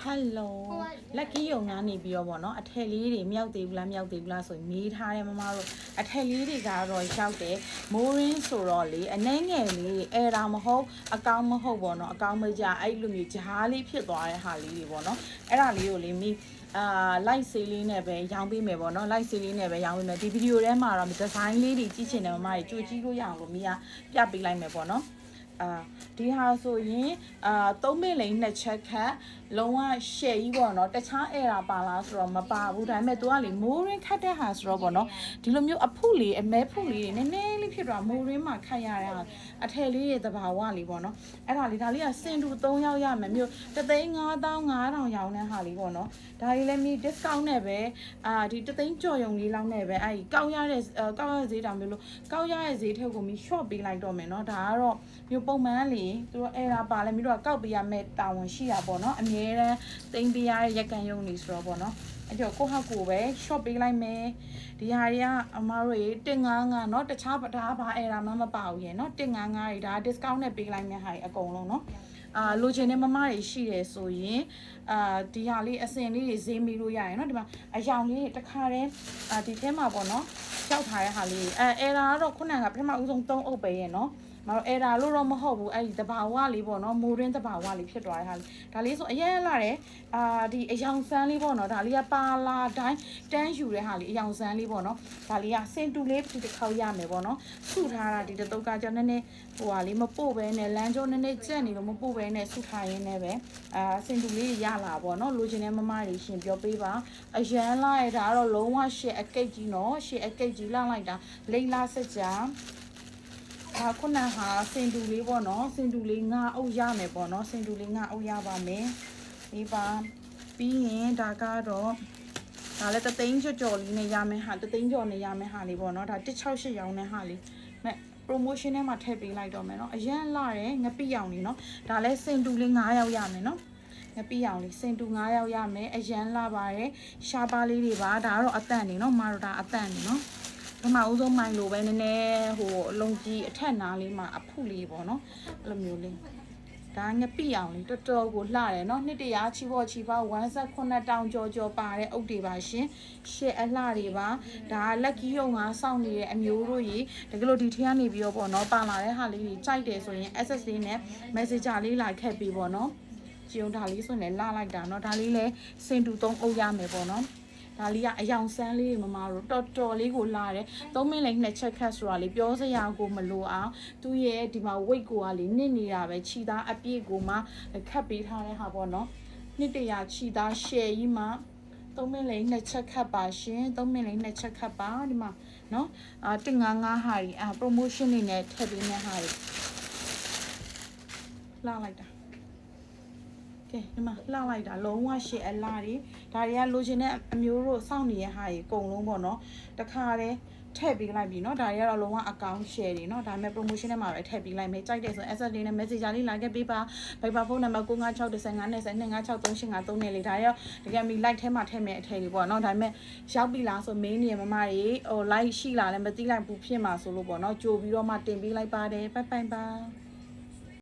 Hello လက်ကြီးယုံကနေပြီးတော့ဗောနော်အထက်လေးတွေမြောက်သေးဘူးလားဆိုရင်မေးထားတယ်မမတို့အထက်လေးတွေကတော့ရောက်တယ်မိုးရင်းဆိုတော့လေအနှဲငယ်လေးအဲဒါမဟုတ်အကောင်းမဟုတ်ဗောနော်အကောင်းမကြအဲ့လိုမျိုးဂျားလေးဖြစ်သွားတဲ့ဟာလေးတွေဗောနော်အဲ့ဒါလေးကိုလေမိလိုက်ဆေးလေးနဲ့ပဲရောင်းပေးမယ်ပေါ့နော်လိုက်ဆေးလေးနဲ့ပဲရောင်းပေးမယ်ဒီဗီဒီယိုထဲမှာတော့ဒီဇိုင်းလေးတွေကြည့်ချင်တယ်မမကြီးကြိုကြည့်လို့ရအောင်လို့မိကပြပေးလိုက်မယ်ပေါ့နော်ဒီဟာဆိုရင်3မိနစ်2ချက်ခတ်လုံးဝရှယ်ကြီးပေါ့နော်တခြားအဲရာပါလားဆိုတော့မပါဘူးဒါပေမဲ့သူကလေမိုးရင်းခတ်တဲ့ဟာဆိုတော့ပေါ့နော်ဒီလိုမျိုးအဖုလေးအမဲဖုလေးတွေနည်းနည်းလေးဖြစ်သွားမိုးရင်းမှာခတ်ရတဲ့ဟာအထည်လေးတွေတဘာဝလေးပေါ့နော်အဲ့ဒါလေးဒါလေးကစင်တူ3ယောက်ရမယ်မျိုး3,500ရောင်းတဲ့ဟာလေးပေါ့နော်ဒါလေးလည်းမိ discount နဲ့ပဲဒီ3,000ကျော်ရုံလေးလောက်နဲ့ပဲအဲ့ကောက်ရတဲ့ဈေးတောင်မျိုးလို့ကောက်ရတဲ့ဈေးထက်ကိုမိ short ပေးလိုက်တော့မယ်နော်ဒါကတော့မျိုးပုံမှန်လေသူတို့အဲ့ဒါပါလဲမျိုးတော့ကောက်ပေးရမယ်တာဝန်ရှိတာပေါ့နော်အမြဲတမ်းတိမ်ပေးရတဲ့ရက်ကန်ရုံနေဆိုတော့ပေါ့နော်အဲ့တော့ကိုဟောက်ကိုပဲ short ပေးလိုက်မယ်ဒီဟာတွေကအမားတို့155เนาะတခြားဒါဘာအဲ့ဒါမှမပါဘူးရေเนาะ155တွေဒါ discount နဲ့ပေးလိုက်မယ့်ဟာတွေအကုန်လုံးเนาะလိုချင်တဲ့မမတွေရှိတယ်ဆိုရင်ဒီဟာလေးအစင်လေးတွေဈေးမီလို့ရရင်เนาะဒီမှာအယောင်လေးတွေတစ်ခါတည်းဒီထဲမှာပေါ့เนาะကြောက်ထားတဲ့ဟာလေးအဲ့ဒါကတော့ခုနကပထမဦးဆုံး3အုပ်ပဲရေเนาะမတော်အဲ့ဒါလို့တော့မဟုတ်ဘူးအဲ့ဒီတဘာဝလေးပေါ့နော်မိုးရင်းတဘာဝလေးဖြစ်သွားတဲ့ဟာလေးဒါလေးဆိုအရင်လာတယ်ဒီအယောင်ဆန်းလေးပေါ့နော်ဒါလေးကပါလာတိုင်းတန်းယူတဲ့ဟာလေးအယောင်ဆန်းလေးပေါ့နော်ဒါလေးကစင်တူလေးတစ်ခေါက်ရမယ်ပေါ့နော်စုထားတာဒီတုတ်ကကြောင့်နည်းနည်းဟိုဟာလေးမပို့ပဲနဲ့လမ်းကျိုးနည်းနည်းကျက်နေလို့မပို့ပဲနဲ့စုထားရင်းနဲ့ပဲစင်တူလေးရလာပေါ့နော်လိုချင်တဲ့မမတွေရှင်ပြောပေးပါအရန်လာရတာကတော့လုံးဝရှစ်အကိတ်ကြီးနော်ရှစ်အကိတ်ကြီးလောက်လိုက်တာလိမ့်လားစကြခုနဟာစင်တူလေးပေါ့နော်စင်တူလေးငါအုပ်ရမယ်ပေါ့နော်စင်တူလေးငါအုပ်ရပါမယ်ဒီပါပြီးရင်ဒါကတော့ဒါလည်း3,000ကျော်လေးနဲ့ရမယ်ဟာ3,000ကျော်နဲ့ရမယ်ဟာလေးပေါ့နော်ဒါ168ရောင်းတဲ့ဟာလေးမဲ့ promotion ထဲမှာထည့်ပေးလိုက်တော့မယ်နော်အရန်လာတယ်ငပိရောင်လေးနော်ဒါလည်းစင်တူလေး9ယောက်ရမယ်နော်ငပိရောင်လေးစင်တူ9ယောက်ရမယ်အရန်လာပါတယ်ရှားပါလေးတွေပါဒါကတော့အတန့်နေနော်မတို့ဒါအတန့်နေနော်ပထမဦးဆုံးမိုင်လိုပဲနည်းနည်းဟိုအလုံးကြီးအထက်နားလေးမှာအဖုလေးပေါ့နော်အဲ့လိုမျိုးလေးဒါငပိအောင်လေးတော်တော်ကိုလှတယ်နော်နှစ်တရာချီပေါ့ချီပါ1.9တောင်ကျော်ပါတဲ့အုပ်တွေပါရှင်ရှစ်အလှတွေပါဒါလက်ကြီးယုံကစောင့်နေတဲ့အမျိုးတို့ကြီးတကယ်လို့ဒီထက်ကနေပြီးတော့ပေါ့နော်ပါလာတဲ့ဟာလေးကြီးကြိုက်တယ်ဆိုရင် SS လေးနဲ့ Messenger လေးလာခက်ပြီးပေါ့နော်ကြည်ုံဒါလေးဆိုရင်လည်းလှလိုက်တာနော်ဒါလေးလည်းစင်တူ3အုပ်ရမယ်ပေါ့နော်ဒါလေးကအယောင်ဆန်းလေးမမတို့တော်တော်လေးကိုလာတယ်3မိနစ်2ချက်ခတ်ဆိုတာလေးပြောစရာကိုမလိုအောင်သူ့ရဲ့ဒီမှာ weight ကိုကလေနစ်နေတာပဲခြိသားအပြည့်ကိုမှခတ်ပေးထားတဲ့ဟာပေါ့နော်နှစ်တရာခြိသား share ကြီးမှ3မိနစ်2ချက်ခတ်ပါရှင်3မိနစ်2ချက်ခတ်ပါဒီမှာနော်155ဟာကြီးpromotion နေနဲ့ထည့်ပေးနေဟာကြီးလာလိုက်တာကဲဒီမှာလှလိုက်တာလုံးဝရှည်အလားတွေဒါတွေကလိုချင်တဲ့အမျိုးတို့စောင့်နေရဟာကြီးအကုန်လုံးပေါ့နော်တခါတည်းထည့်ပေးလိုက်ပြီเนาะဒါတွေကတော့လုံးဝအကောင့် share တွေเนาะဒါပေမဲ့ promotion ထဲမှာပဲထည့်ပေးလိုက်မယ်ကြိုက်တယ်ဆိုရင် SS လေးနဲ့ Messenger လေးလာခဲ့ပေးပါ Viber ဖုန်းနံပါတ်956152563523နဲ့လေဒါရောတကယ်မီ like ထဲမှာထည့်မယ်အထည်တွေပေါ့เนาะဒါပေမဲ့ရောက်ပြီလားဆိုမင်းနေမမတွေဟို like ရှိလားလည်းမသိလိုက်ဘူးဖြစ်မှာဆိုလို့ပေါ့เนาะကြိုပြီးတော့မှတင်ပေးလိုက်ပါတယ် bye bye ပါ